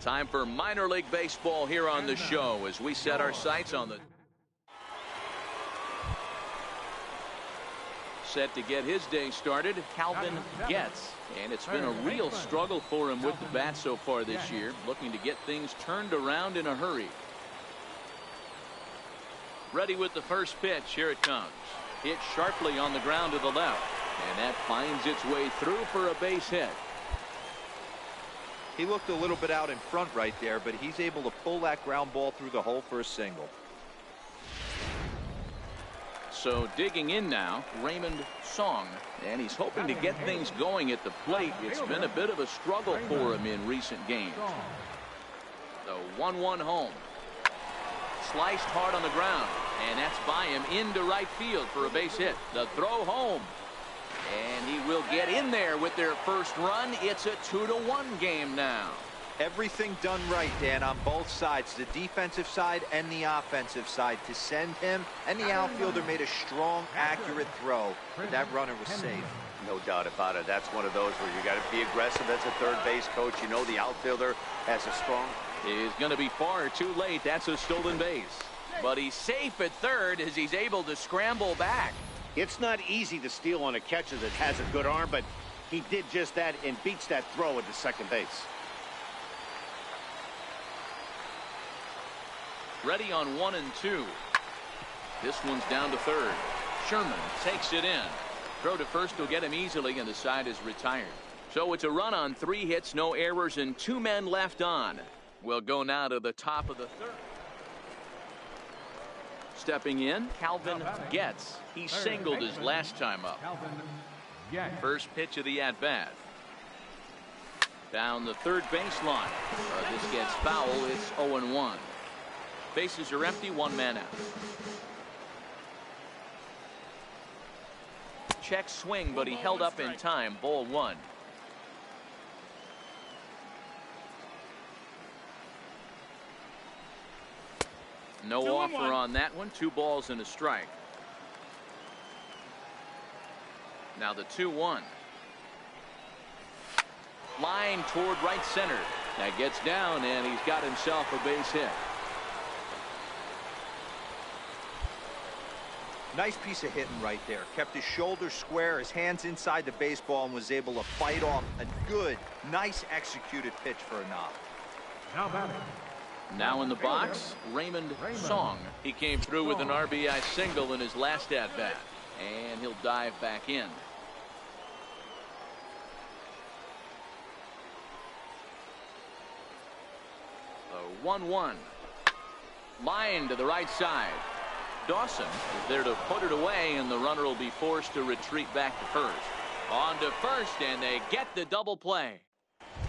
Time for minor league baseball here on the show as we set our sights on the set to get his day started. Calvin Getz, and it's been a real struggle for him with the bat so far this year, looking to get things turned around in a hurry. Ready with the first pitch. Here it comes. Hit sharply on the ground to the left, and that finds its way through for a base hit. He looked a little bit out in front right there, but he's able to pull that ground ball through the hole for a single. So digging in now, Raymond Song, and he's hoping to get things going at the plate. It's been a bit of a struggle for him in recent games. The 1-1 home. Sliced hard on the ground, and that's by him into right field for a base hit. The throw home, and he will get in there with their first run. It's a 2-1 game now. Everything done right, Dan, on both sides, the defensive side and the offensive side, to send him, and the outfielder made a strong, accurate throw, but that runner was safe. No doubt about it. That's one of those where you got to be aggressive as a third base coach. You know the outfielder has a strong... Is going to be far too late. That's a stolen base. But he's safe at third as he's able to scramble back. It's not easy to steal on a catcher that has a good arm, but he did just that and beats that throw at the second base. Ready on 1 and 2. This one's down to third. Sherman takes it in. Throw to first will get him easily, and the side is retired. So it's a run on 3 hits, no errors, and 2 men left on. We'll go now to the top of the third. Stepping in, Calvin Getz. He singled his last time up. First pitch of the at-bat. Down the third baseline. This gets foul. It's 0-1. Bases are empty, 1 man out. Check swing, but he held up in time. Ball 1. No offer on that one. 2 balls and a strike. Now the 2-1. Line toward right center. That gets down, and he's got himself a base hit. Nice piece of hitting right there. Kept his shoulders square, his hands inside the baseball, and was able to fight off a good, nice executed pitch for a knock. Now batting. Now in the box, Raymond Song. He came through with an RBI single in his last at-bat, and he'll dive back in. The 1-1. Line to the right side. Dawson is there to put it away, and the runner will be forced to retreat back to first. On to first, and they get the double play.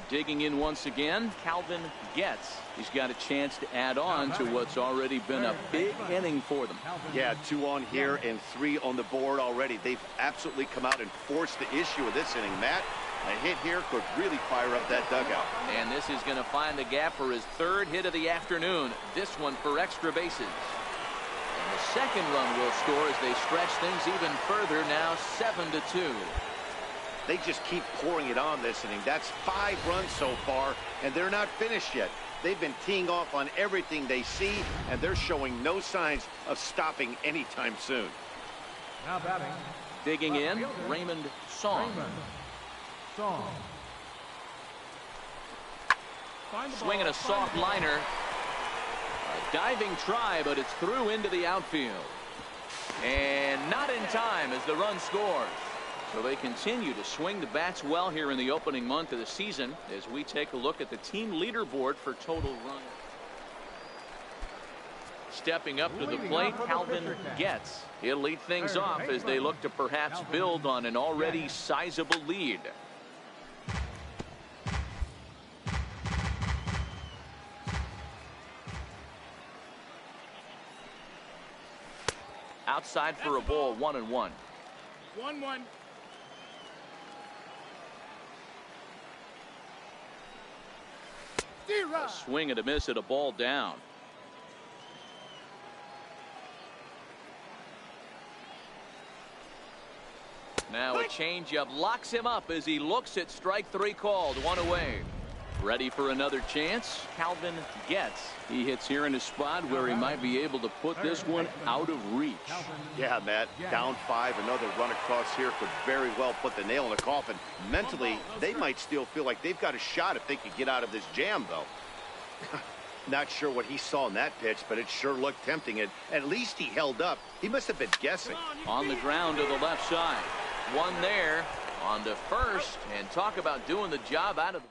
Digging in once again, Calvin Getz. He's got a chance to add on to what's already been a big inning for them. Yeah, 2 on here and 3 on the board already. They've absolutely come out and forced the issue of this inning. Matt, a hit here could really fire up that dugout. And this is going to find the gap for his 3rd hit of the afternoon. This one for extra bases. And the second run will score as they stretch things even further, now 7-2. They just keep pouring it on this inning. That's 5 runs so far, and they're not finished yet. They've been teeing off on everything they see, and they're showing no signs of stopping anytime soon. Now batting. Digging in, Raymond Song. Swinging a soft liner. A diving try, but it's through into the outfield. And not in time as the run scores. So they continue to swing the bats well here in the opening month of the season as we take a look at the team leaderboard for total runs. Stepping up to the plate, Calvin Getz. He'll lead things off as they look to perhaps build on an already sizable lead. Outside for a ball, 1-1. 1-1. A swing and a miss at a ball down. Now a changeup locks him up as he looks at strike 3 called. 1 away. Ready for another chance. Calvin gets. He hits here in a spot where he might be able to put this one out of reach. Yeah, Matt, down 5, another run across here could very well put the nail in the coffin. Mentally, they might still feel like they've got a shot if they could get out of this jam, though. Not sure what he saw in that pitch, but it sure looked tempting. And at least he held up. He must have been guessing. On the ground to the left side. One there. On to first. And talk about doing the job out of the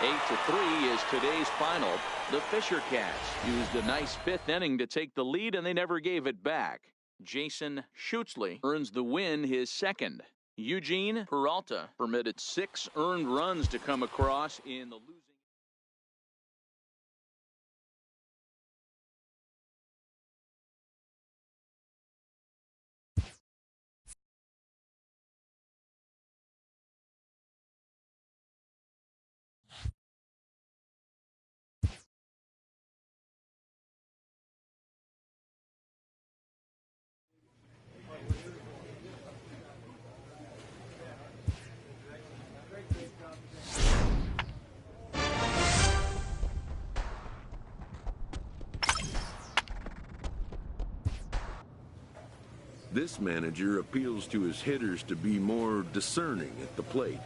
8-3 is today's final. The Fisher Cats used a nice 5th inning to take the lead, and they never gave it back. Jason Schutzley earns the win, his 2nd. Eugene Peralta permitted 6 earned runs to come across in the losing. This manager appeals to his hitters to be more discerning at the plate.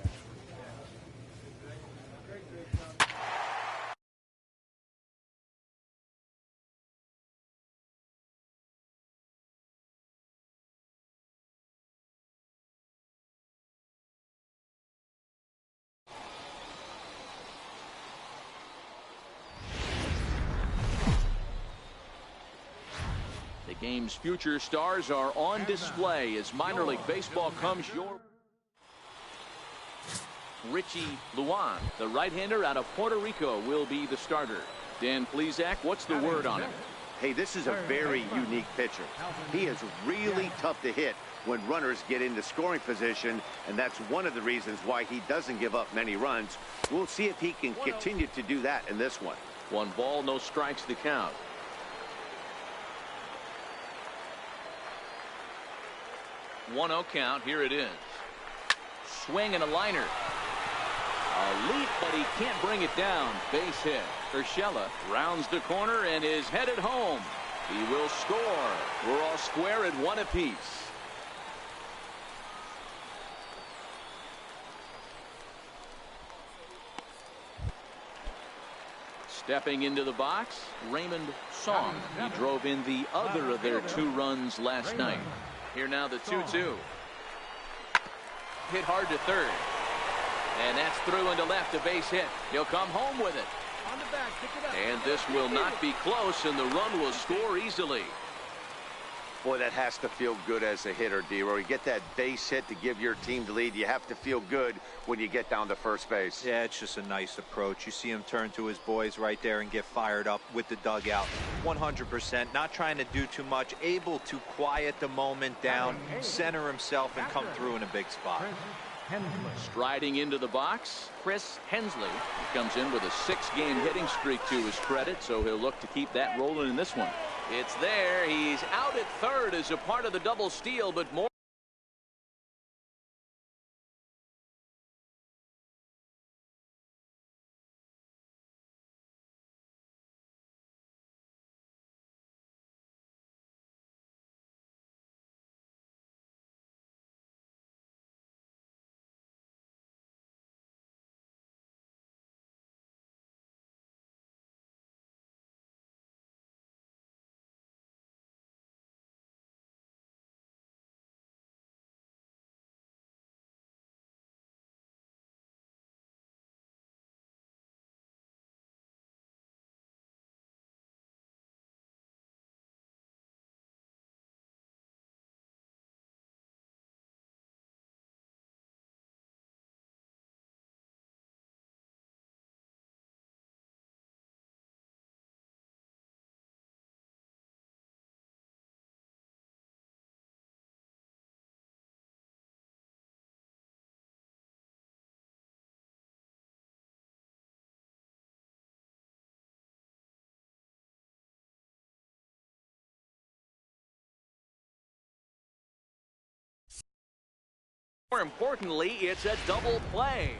The game's future stars are on display as minor league baseball comes your Richie Luan, the right-hander out of Puerto Rico, will be the starter. Dan Plesac, what's the word on him? Hey, this is a very unique pitcher. He is really tough to hit when runners get into scoring position, and that's one of the reasons why he doesn't give up many runs. We'll see if he can continue to do that in this one. 1 ball, no strikes to count. 1-0 count. Here it is. Swing and a liner. A leap, but he can't bring it down. Base hit. Urshela rounds the corner and is headed home. He will score. We're all square at 1 apiece. Stepping into the box, Raymond Song. He drove in the other of their 2 runs last night. Here now the 2-2. Hit hard to third. And that's through into left, a base hit. He'll come home with it. And this will not be close, and the run will score easily. Boy, that has to feel good as a hitter, D-Roy. You get that base hit to give your team the lead. You have to feel good when you get down to first base. Yeah, it's just a nice approach. You see him turn to his boys right there and get fired up with the dugout. 100%, not trying to do too much, able to quiet the moment down, center himself, and come through in a big spot. Striding into the box, Chris Hensley. He comes in with a 6-game hitting streak to his credit, so he'll look to keep that rolling in this one. It's there. He's out at third as a part of the double steal, but more. More importantly, it's a double play.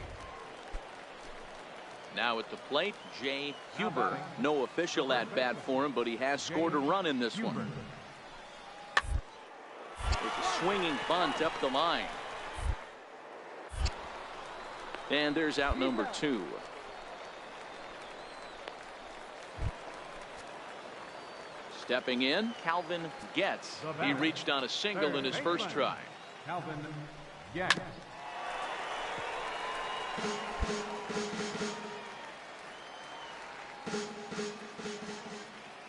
Now at the plate, Jay Huber. No official at bat for him, but he has scored a run in this one. It's a swinging bunt up the line. And there's out number 2. Stepping in, Calvin Getz. He reached on a single in his first try. Calvin Getz.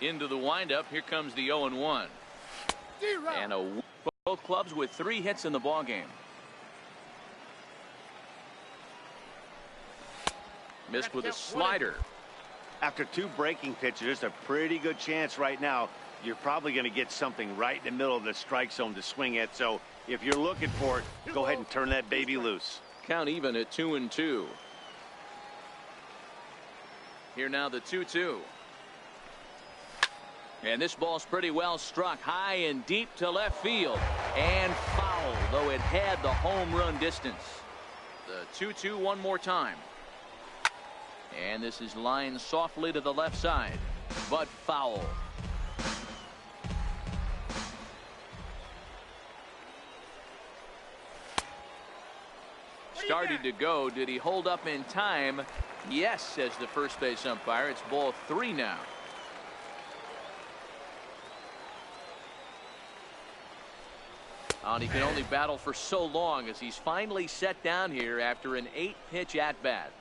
Into the windup. Here comes the 0-1. And both clubs with 3 hits in the ball game. Missed with a slider. After 2 breaking pitches, there's a pretty good chance right now you're probably going to get something right in the middle of the strike zone to swing at. So if you're looking for it, go ahead and turn that baby loose. Count even at 2-2. Here now the 2-2. And this ball's pretty well struck high and deep to left field. And foul, though it had the home run distance. The 2-2 one more time. And this is lined softly to the left side, but foul. Started to go. Did he hold up in time? Yes, says the first base umpire. It's ball 3 now. And he can only battle for so long as he's finally set down here after an 8-pitch at-bat.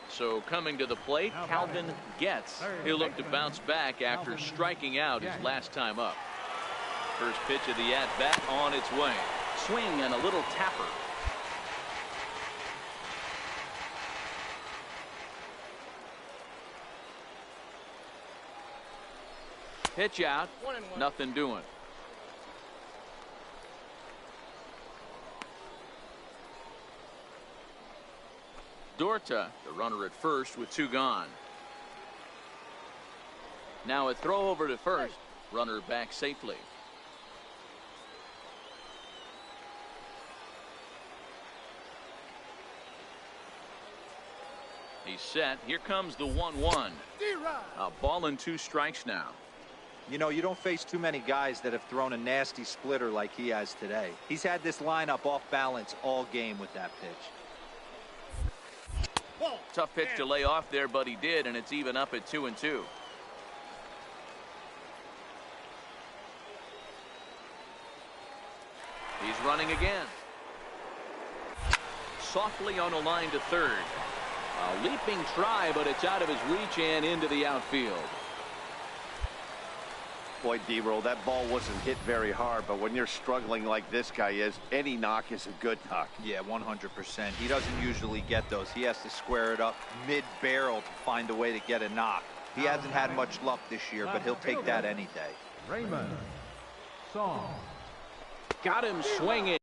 So coming to the plate, Calvin Getz. He'll look to bounce back after striking out his last time up. First pitch of the at-bat on its way. Swing and a little tapper. Pitch out. Nothing doing. Dorta, the runner at first with 2 gone. Now a throw over to first. Runner back safely. He's set. Here comes the 1-1. A ball and 2 strikes now. You know, you don't face too many guys that have thrown a nasty splitter like he has today. He's had this lineup off balance all game with that pitch. Tough pitch to lay off there, but he did, and it's even up at 2-2. He's running again. Softly on a line to third. A leaping try, but it's out of his reach and into the outfield. Boy, D-Roll, that ball wasn't hit very hard, but when you're struggling like this guy is, any knock is a good knock. Yeah, 100%. He doesn't usually get those. He has to square it up mid-barrel to find a way to get a knock. He hasn't had much luck this year, but he'll take that any day. Raymond Song. Got him swinging.